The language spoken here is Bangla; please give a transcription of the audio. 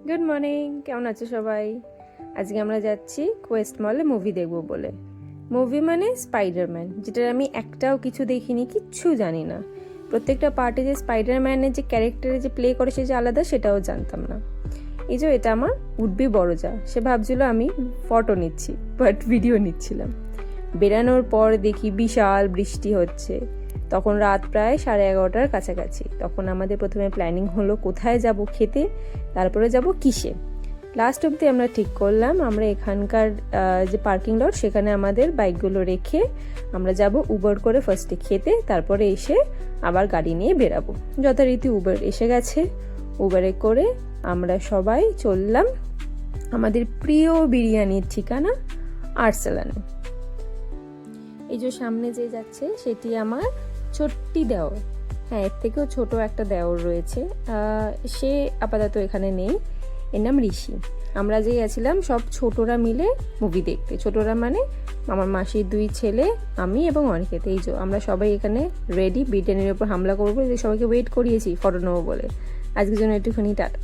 গুড মর্নিং, কেমন আছো সবাই? আজকে আমরা যাচ্ছি কোয়েস্ট মলে মুভি দেখবো বলে। মুভি মানে স্পাইডারম্যান, যেটার আমি একটাও কিছু দেখিনি, কিচ্ছু জানি না। প্রত্যেকটা পার্টে যে স্পাইডারম্যানের যে ক্যারেক্টারে যে প্লে করে সে যে আলাদা, সেটাও জানতাম না। এই যে এটা আমার উডবি বড় যা, সে ভাবছিল আমি ফটো নিচ্ছি, বাট ভিডিও নিচ্ছিলাম। বেরানোর পর দেখি বিশাল বৃষ্টি হচ্ছে। তখন রাত প্রায় 11:30টার কাছাকাছি। তখন আমাদের প্রথমে প্ল্যানিং হলো কোথায় যাব খেতে, তারপরে যাব কিসে। লাস্ট অবধি আমরা ঠিক করলাম আমরা এখানকার যে পার্কিং লট, সেখানে আমাদের বাইকগুলো রেখে আমরা যাব উবার করে ফার্স্টে খেতে, তারপরে এসে আবার গাড়ি নিয়ে বেরাবো। যথারীতি উবার এসে গেছে। উবারে করে আমরা সবাই চললাম আমাদের প্রিয় বিরিয়ানির ঠিকানা আরসালানে। এই যে সামনে যে যাচ্ছে সেটি আমার ছোট্টি দেওর। হ্যাঁ, এর থেকেও ছোট একটা দেওর রয়েছে, সে আপাতত এখানে নেই। এর নাম ঋষি। আমরা যে গেছিলাম সব ছোটরা মিলে মুভি দেখতে। ছোটরা মানে আমার মাসির 2 ছেলে, আমি এবং অনিকেত। এই যে আমরা সবাই এখানে রেডি, বিরিয়ানির ওপর হামলা করবো। যে সবাইকে ওয়েট করিয়েছি ফটো নেবো বলে। আজকের জন্য একটুখানি টাটা।